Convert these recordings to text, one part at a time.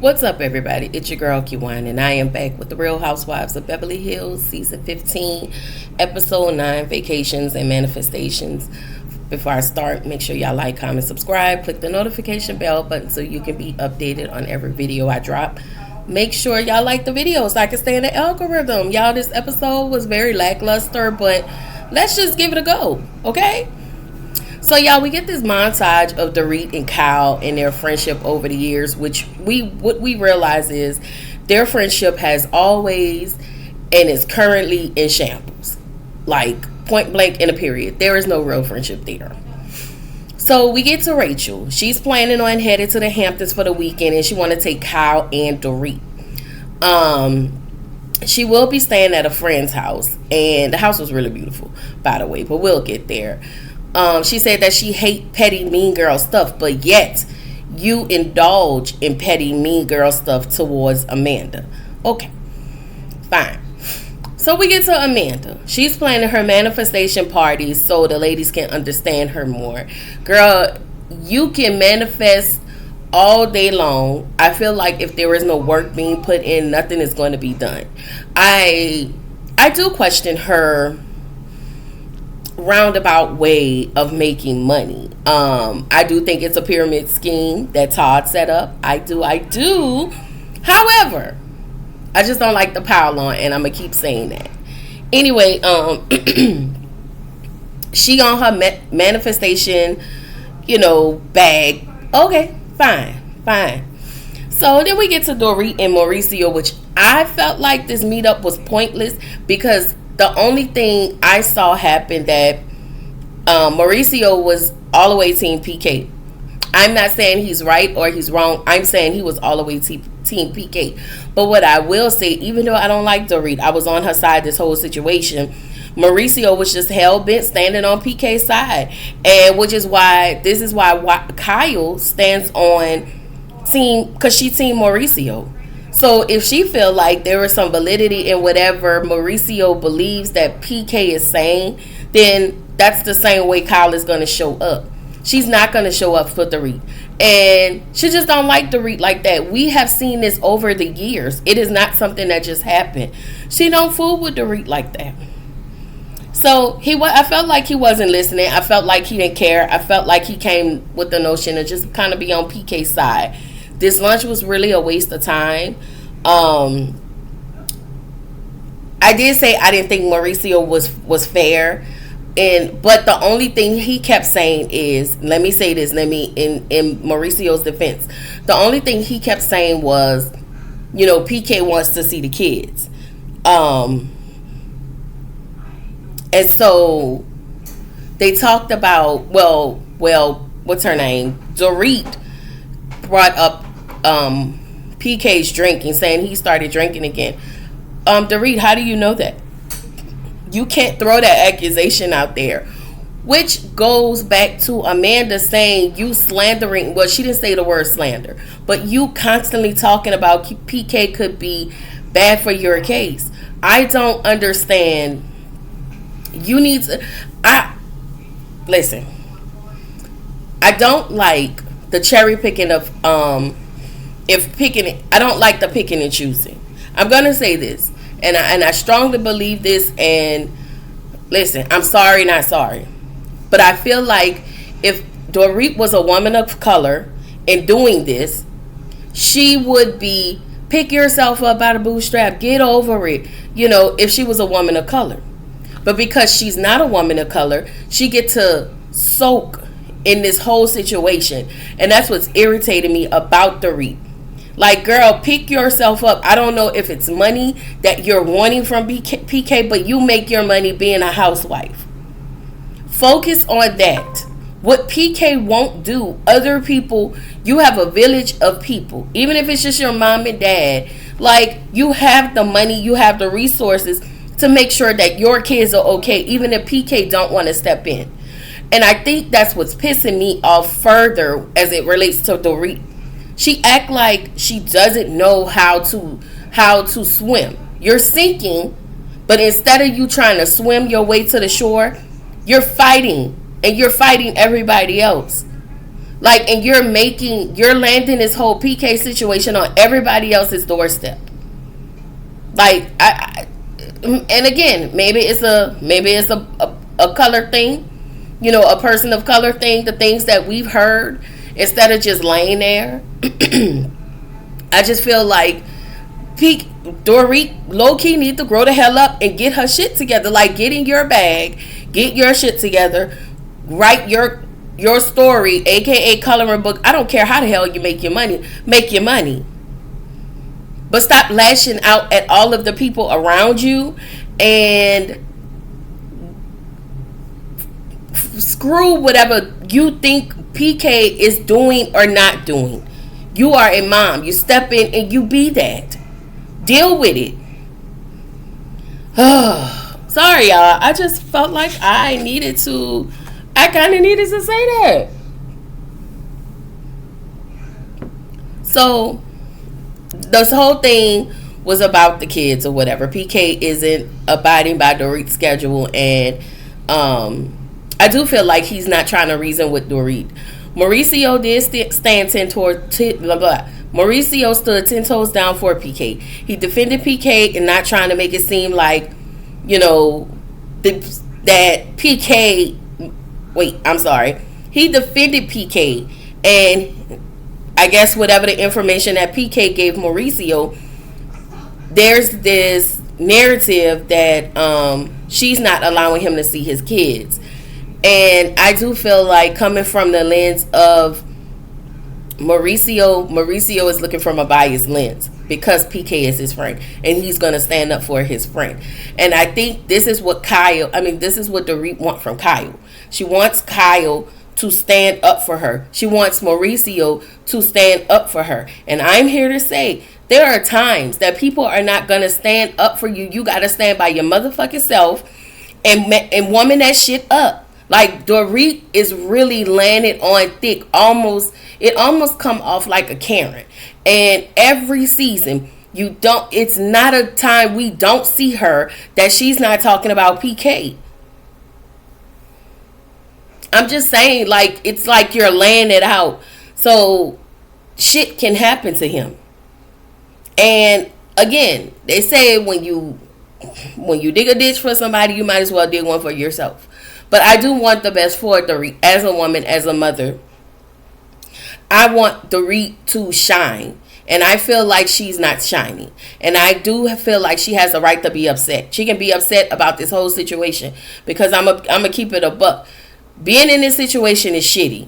What's up, everybody? It's your girl Kiwan, and I am back with the Real Housewives of Beverly Hills, season 15, episode 9, Vacations and Manifestations. Before I start, make sure y'all like, comment, subscribe, click the notification bell button so you can be updated on every video I drop. Make sure y'all like the video so I can stay in the algorithm. Y'all, this episode was very lackluster, but let's just give it a go, okay? So, y'all, we get this montage of Dorit and Kyle and their friendship over the years, which what we realize is their friendship has always and is currently in shambles. Like, point blank in a period. There is no real friendship there. So, we get to Rachel. She's planning on heading to the Hamptons for the weekend, and she want to take Kyle and Dorit. She will be staying at a friend's house, and the house was really beautiful, by the way, but we'll get there. She said that she hate petty mean girl stuff, but yet you indulge in petty mean girl stuff towards Amanda. Okay, fine. So we get to Amanda. She's planning her manifestation parties so the ladies can understand her more. Girl, you can manifest all day long. I feel like if there is no work being put in, nothing is going to be done. I do question her roundabout way of making money. I do think it's a pyramid scheme that Todd set up. I do. However, I just don't like the pile on, and I'm gonna keep saying that. Anyway, she on her manifestation, bag. Okay, fine. So then we get to Dorit and Mauricio, which I felt like this meetup was pointless because the only thing I saw happen that Mauricio was all the way team PK. I'm not saying he's right or he's wrong. I'm saying he was all the way team PK. But what I will say, even though I don't like Dorit, I was on her side this whole situation. Mauricio was just hell-bent standing on PK's side. And this is why Kyle stands on team, because she team Mauricio. So if she feel like there is some validity in whatever Mauricio believes that PK is saying, then that's the same way Kyle is going to show up. She's not going to show up for Dorit. And she just don't like Dorit like that. We have seen this over the years. It is not something that just happened. She don't fool with Dorit like that. So I felt like he wasn't listening. I felt like he didn't care. I felt like he came with the notion to just kind of be on PK's side. This lunch was really a waste of time. I did say I didn't think Mauricio was fair, but the only thing he kept saying is, in Mauricio's defense, the only thing he kept saying was, PK wants to see the kids, and so they talked about what's her name? Dorit brought up PK's drinking, saying he started drinking again. Dorit, how do you know that? You can't throw that accusation out there, which goes back to Amanda saying you slandering. Well, she didn't say the word slander, but you constantly talking about PK could be bad for your case. I don't understand. You need to. Listen. I don't like the cherry picking of I don't like the picking and choosing. I'm gonna say this, and I strongly believe this. And listen, I'm sorry, not sorry, but I feel like if Dorit was a woman of color and doing this, she would be pick yourself up by the bootstrap, get over it. If she was a woman of color, but because she's not a woman of color, she get to soak in this whole situation, and that's what's irritating me about Dorit. Like, girl, pick yourself up. I don't know if it's money that you're wanting from PK, but you make your money being a housewife. Focus on that. What PK won't do, other people, you have a village of people. Even if it's just your mom and dad, like, you have the money, you have the resources to make sure that your kids are okay, even if PK don't want to step in. And I think that's what's pissing me off further as it relates to Dorit. She act like she doesn't know how to swim. You're sinking, but instead of you trying to swim your way to the shore, you're fighting, and you're fighting everybody else. Like, and you're landing this whole PK situation on everybody else's doorstep. Like, and again, maybe it's a color thing, a person of color thing. The things that we've heard, instead of just laying there, I just feel like Dorit low key need to grow the hell up and get her shit together. Like, get in your bag, get your shit together, write your story, aka coloring book. I don't care how the hell you make your money. Make your money. But stop lashing out at all of the people around you and screw whatever you think PK is doing or not doing. You are a mom. You step in and you be that. Deal with it. Sorry, y'all. I just felt like I kind of needed to say that. So, this whole thing was about the kids or whatever. PK isn't abiding by Dorit's schedule, and I do feel like he's not trying to reason with Dorit. Mauricio did stand 10 towards blah blah. Mauricio stood 10 toes down for PK. He defended PK and not trying to make it seem like, that PK. Wait, I'm sorry. He defended PK, and I guess whatever the information that PK gave Mauricio, there's this narrative that she's not allowing him to see his kids. And I do feel like, coming from the lens of Mauricio is looking from a biased lens because PK is his friend and he's going to stand up for his friend. And I think this is what Dorit wants from Kyle. She wants Kyle to stand up for her. She wants Mauricio to stand up for her. And I'm here to say, there are times that people are not going to stand up for you. You got to stand by your motherfucking self and woman that shit up. Like, Dorit is really landing on thick. It almost come off like a Karen. And every season, it's not a time we don't see her that she's not talking about PK. I'm just saying, like, it's like you're laying it out so shit can happen to him. And again, they say when you dig a ditch for somebody, you might as well dig one for yourself. But I do want the best for Dorit as a woman, as a mother. I want Dorit to shine. And I feel like she's not shining. And I do feel like she has the right to be upset. She can be upset about this whole situation. Because I'm going to keep it a buck. Being in this situation is shitty.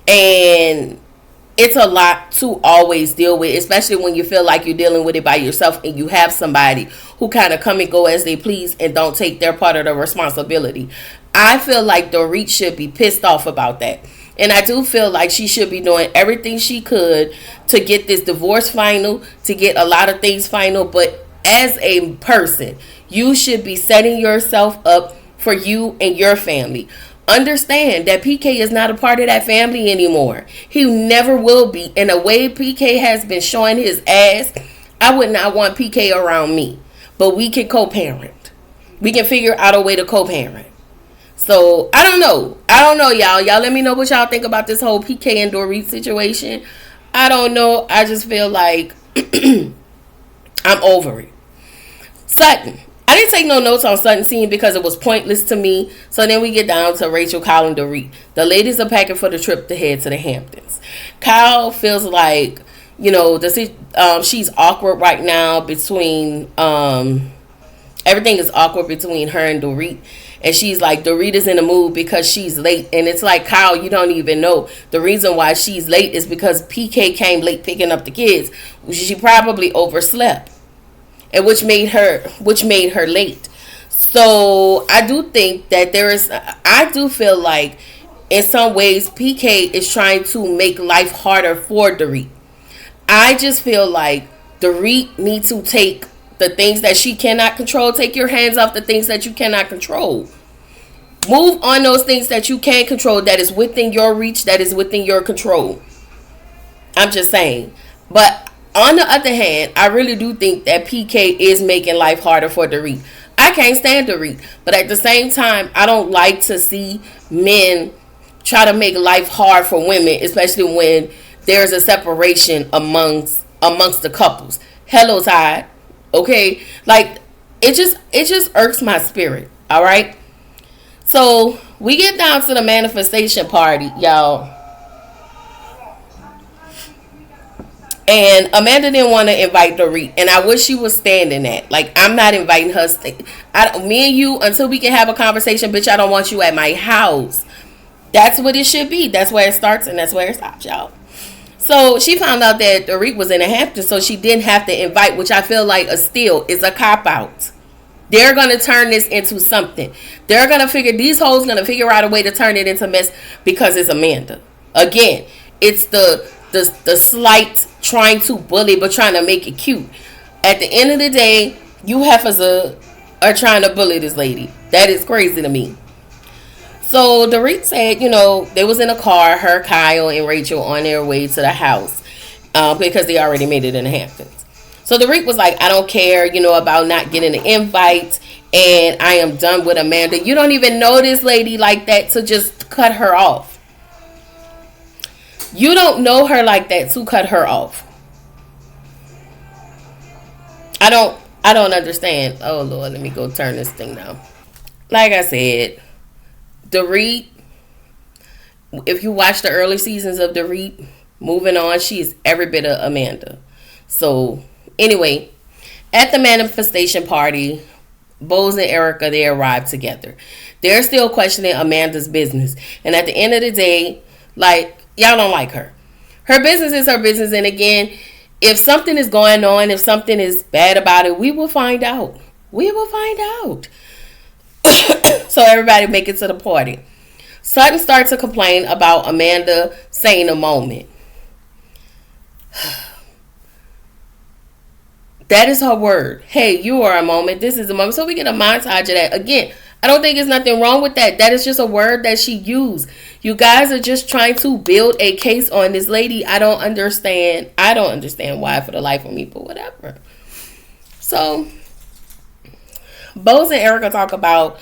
And it's a lot to always deal with. Especially when you feel like you're dealing with it by yourself. And you have somebody who kind of come and go as they please. And don't take their part of the responsibility. I feel like Dorit should be pissed off about that. And I do feel like she should be doing everything she could to get this divorce final, to get a lot of things final. But as a person, you should be setting yourself up for you and your family. Understand that PK is not a part of that family anymore. He never will be. And the way PK has been showing his ass, I would not want PK around me. But we can co-parent. We can figure out a way to co-parent. So, I don't know, y'all. Y'all let me know what y'all think about this whole PK and Dorit situation. I don't know. I just feel like I'm over it. Sutton. I didn't take no notes on Sutton scene because it was pointless to me. So then we get down to Rachel, Kyle, and Dorit. The ladies are packing for the trip to head to the Hamptons. Kyle feels like, she's awkward right now between, everything is awkward between her and Dorit. And she's like, Dorit is in the mood because she's late. And it's like, Kyle, you don't even know. The reason why she's late is because PK came late picking up the kids. She probably overslept. And which made her late. So I do think that I do feel like in some ways PK is trying to make life harder for Dorit. I just feel like Dorit needs to take the things that she cannot control. Take your hands off the things that you cannot control. Move on those things that you can control, that is within your reach, that is within your control. I'm just saying. But on the other hand, I really do think that PK is making life harder for Dorit. I can't stand Dorit. But at the same time, I don't like to see men try to make life hard for women, especially when there's a separation amongst the couples. Hello, Tide. Okay, like it just irks my spirit. All right. So we get down to the manifestation party, y'all. And Amanda didn't want to invite Dorit, and I wish she was standing that. Like, I'm not inviting her. Me and you, until we can have a conversation, bitch, I don't want you at my house. That's what it should be. That's where it starts and that's where it stops, y'all. So she found out that Dorit was in the Hamptons, so she didn't have to invite, which I feel like a steal is a cop out. They're gonna turn this into something. They're gonna these hoes gonna figure out a way to turn it into mess because it's Amanda. Again, it's the slight trying to bully but trying to make it cute. At the end of the day, you heifers are trying to bully this lady. That is crazy to me. So Dorit said, they was in a car, her, Kyle, and Rachel on their way to the house because they already made it in the Hamptons. So Dorit was like, I don't care, about not getting the invite, and I am done with Amanda. You don't even know this lady like that to just cut her off. You don't know her like that to cut her off. I don't understand. Oh Lord, let me go turn this thing down. Like I said, Dorit, if you watch the early seasons of Dorit, moving on, she's every bit of Amanda. So anyway, at the manifestation party, Bose and Erica, they arrived together. They're still questioning Amanda's business. And at the end of the day, like, y'all don't like her. Her business is her business. And again, if something is going on, if something is bad about it, we will find out. We will find out. So everybody make it to the party. Sutton starts to complain about Amanda saying a moment. That is her word. Hey, you are a moment. This is a moment. So we get a montage of that. Again, I don't think there's nothing wrong with that. That is just a word that she used. You guys are just trying to build a case on this lady. I don't understand. I don't understand why for the life of me, but whatever. So, Bose and Erica talk about,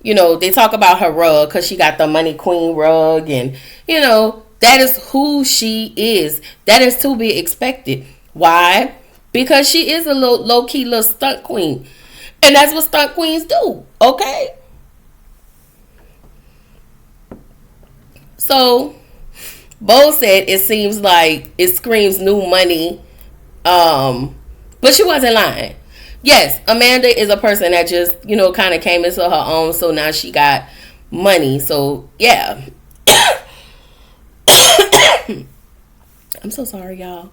they talk about her rug because she got the Money Queen rug. And, that is who she is. That is to be expected. Why? Because she is a low-key little stunt queen. And that's what stunt queens do. Okay? So, Bo said it seems like it screams new money. But she wasn't lying. Yes, Amanda is a person that just, kind of came into her own. So now she got money. So, yeah. I'm so sorry, y'all.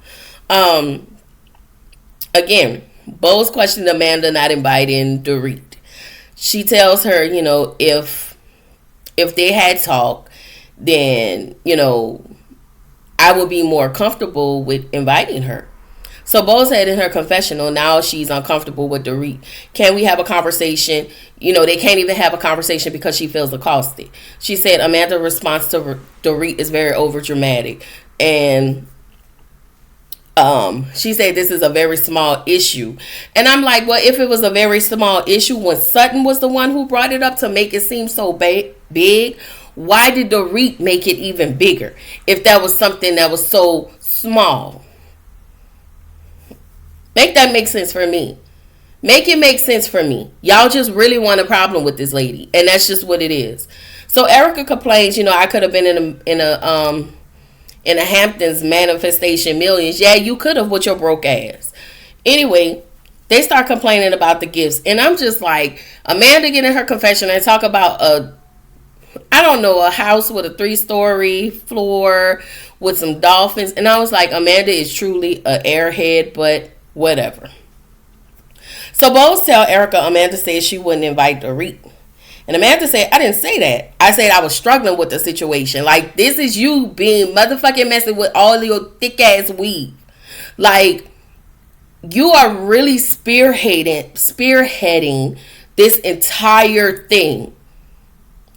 Again, Bo's questioned Amanda not inviting Dorit. She tells her, if they had talked, then, I would be more comfortable with inviting her. So Bo said in her confessional, now she's uncomfortable with Dorit. Can we have a conversation? They can't even have a conversation because she feels accosted. She said Amanda's response to Dorit is very overdramatic. And she said this is a very small issue. And I'm like, well, if it was a very small issue when Sutton was the one who brought it up to make it seem so big, why did Dorit make it even bigger if that was something that was so small? Make that make sense for me. Make it make sense for me. Y'all just really want a problem with this lady, and that's just what it is. So Erica complains, I could have been in a Hamptons manifestation millions. Yeah, you could have with your broke ass. Anyway, they start complaining about the gifts, and I'm just like, Amanda get in her confession and talk about a house with a 3-story floor with some dolphins, and I was like, Amanda is truly an airhead, but whatever. So Bose tell Erica Amanda said she wouldn't invite Dorit. And Amanda said, I didn't say that. I said I was struggling with the situation. Like, this is you being motherfucking messing with all your thick ass weed. Like, you are really spearheading this entire thing.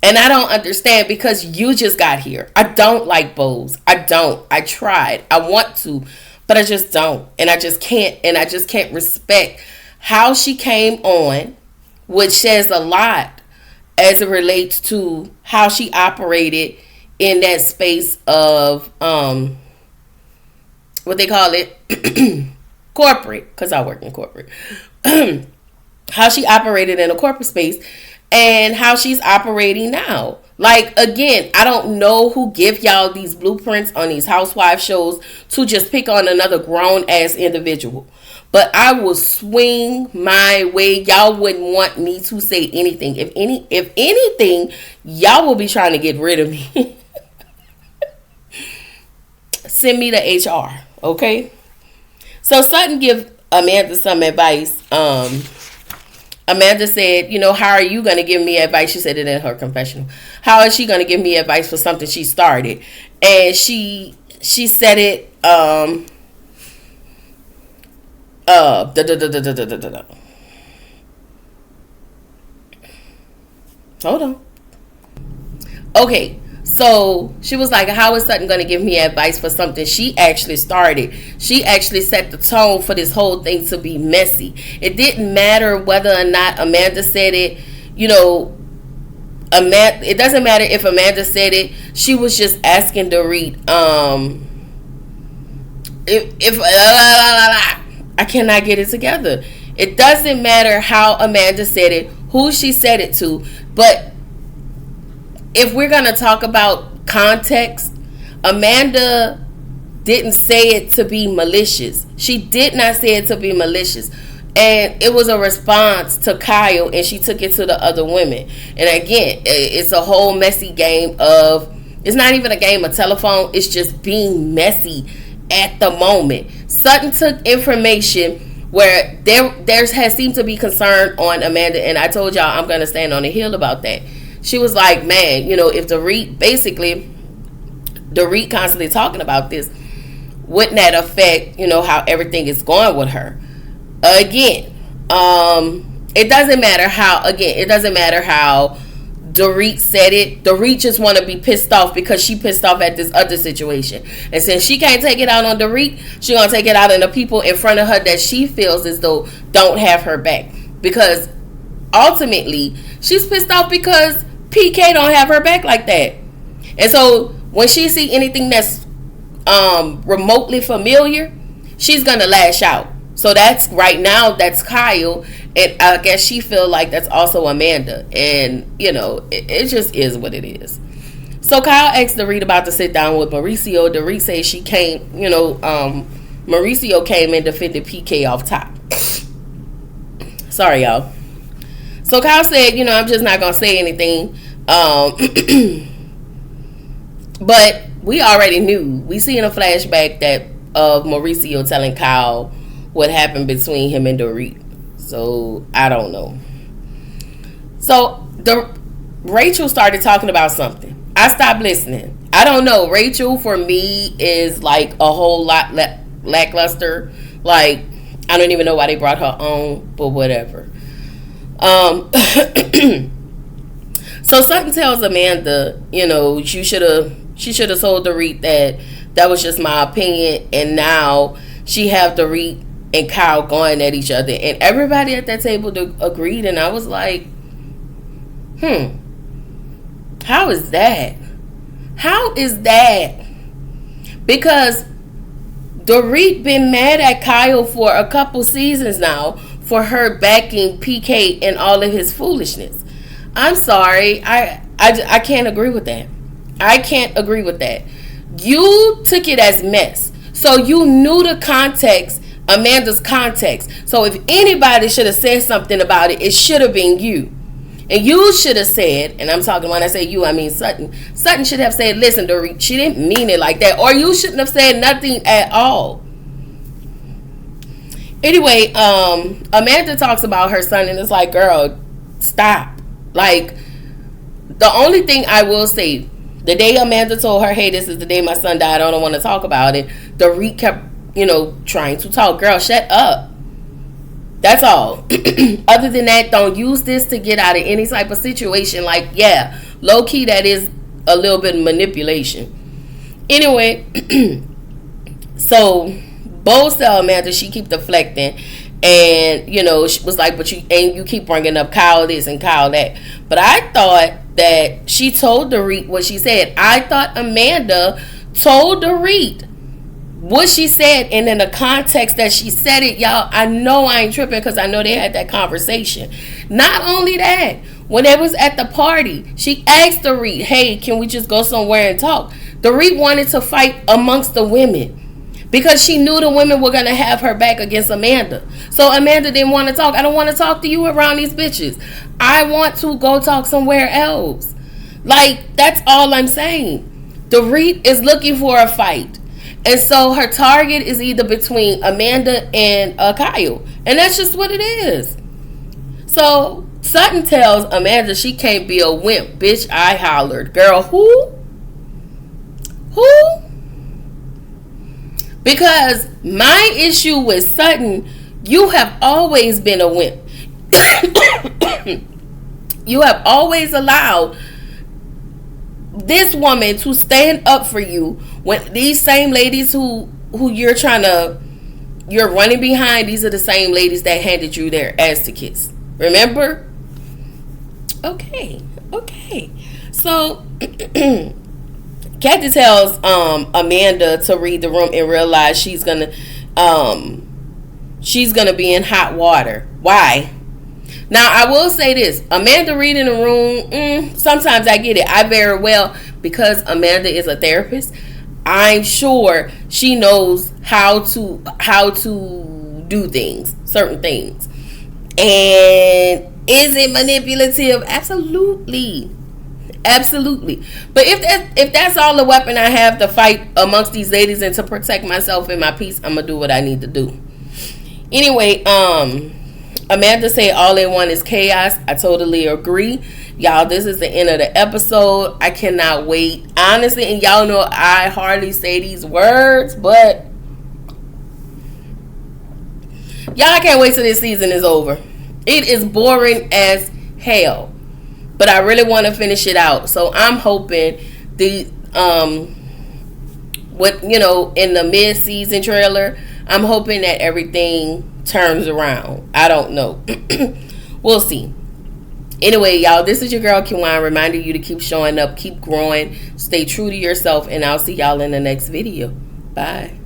And I don't understand because you just got here. I don't like Bose. I don't. I tried. I want to, but I just don't. And I just can't. And I just can't respect how she came on, which says a lot as it relates to how she operated in that space of what they call it, corporate, because I work in corporate. How she operated in a corporate space and how she's operating now. Like, again, I don't know who give y'all these blueprints on these housewife shows to just pick on another grown ass individual. But I will swing my way. Y'all wouldn't want me to say anything. If anything, y'all will be trying to get rid of me. Send me to HR, okay? So Sutton give Amanda some advice. Amanda said, how are you going to give me advice? She said it in her confessional. How is she going to give me advice for something she started? And she said it, hold on. Okay. So she was like, how is Sutton going to give me advice for something she actually started? She actually set the tone for this whole thing to be messy. It didn't matter whether or not Amanda said it. It doesn't matter if Amanda said it. She was just asking Dorit, I cannot get it together. It doesn't matter how Amanda said it, who she said it to, but if we're going to talk about context, Amanda didn't say it to be malicious. She did not say it to be malicious. And it was a response to Kyle, and she took it to the other women. And again, it's a whole messy game of, it's not even a game of telephone, it's just being messy at the moment. Sutton took information where there has seemed to be concern on Amanda, and I told y'all I'm going to stand on the hill about that. She was like, man, if Dorit constantly talking about this, wouldn't that affect, how everything is going with her? Again, it doesn't matter how Dorit said it. Dorit just want to be pissed off because she pissed off at this other situation. And since she can't take it out on Dorit, she going to take it out on the people in front of her that she feels as though don't have her back. Because ultimately, she's pissed off because PK don't have her back like that. And so when she see anything that's remotely familiar, she's gonna lash out. So that's Kyle, and I guess she feel like that's also Amanda. And it just is what it is. So Kyle asked Dorit about to sit down with Mauricio. Dorit says she came, Mauricio came and defended PK off top. Sorry, y'all. So Kyle said, I'm just not going to say anything. But we already knew. We see in a flashback of Mauricio telling Kyle what happened between him and Dorit. So, I don't know. So, Rachel started talking about something. I stopped listening. I don't know. Rachel, for me, is like a whole lot lackluster. Like, I don't even know why they brought her on, but whatever. So Sutton tells Amanda, she should have told Dorit that was just my opinion, and now she have Dorit and Kyle going at each other, and everybody at that table agreed, and I was like, how is that? Because Dorit been mad at Kyle for a couple seasons now for her backing PK and all of his foolishness. I'm sorry. I can't agree with that. I can't agree with that. You took it as mess. So you knew the context, Amanda's context. So if anybody should have said something about it, it should have been you. And you should have said, and I'm talking when I say you, I mean Sutton. Sutton should have said, listen, Dorit, she didn't mean it like that. Or you shouldn't have said nothing at all. Anyway, Amanda talks about her son, and it's like, girl, stop. Like, the only thing I will say, the day Amanda told her, hey, this is the day my son died, I don't want to talk about it, Dorit kept, trying to talk. Girl, shut up. That's all. Other than that, don't use this to get out of any type of situation. Like, yeah, low key, that is a little bit of manipulation. Anyway, so Bo tell Amanda she keep deflecting, And, she was like, but you keep bringing up Kyle this and Kyle that. But I thought that she told Dorit what she said. I thought Amanda told Dorit what she said, and in the context that she said it, y'all, I know I ain't tripping because I know they had that conversation. Not only that, when they was at the party, she asked Dorit, hey, can we just go somewhere and talk? Dorit wanted to fight amongst the women because she knew the women were going to have her back against Amanda. So Amanda didn't want to talk. I don't want to talk to you around these bitches. I want to go talk somewhere else. Like, that's all I'm saying. Dorit is looking for a fight. And so her target is either between Amanda and Kyle. And that's just what it is. So Sutton tells Amanda she can't be a wimp. Bitch, I hollered. Girl, who? Because my issue with Sutton, you have always been a wimp. You have always allowed this woman to stand up for you when these same ladies who you're running behind, these are the same ladies that handed you their ass to kiss. Remember? Okay. So Kathy tells Amanda to read the room and realize she's gonna be in hot water. Why? Now I will say this: Amanda reading the room. Sometimes I get it. I very well, because Amanda is a therapist, I'm sure she knows how to do things, certain things. And is it manipulative? Absolutely. But if that's all the weapon I have to fight amongst these ladies and to protect myself and my peace, I'm gonna do what I need to do. Anyway, Amanda said all they want is chaos. I totally agree. Y'all, this is the end of the episode. I cannot wait. Honestly, and y'all know I hardly say these words, but y'all, can't wait till this season is over. It is boring as hell. But I really want to finish it out. So I'm hoping in the mid-season trailer, I'm hoping that everything turns around. I don't know. We'll see. Anyway, y'all, this is your girl Kiwan, reminding you to keep showing up, keep growing, stay true to yourself, and I'll see y'all in the next video. Bye.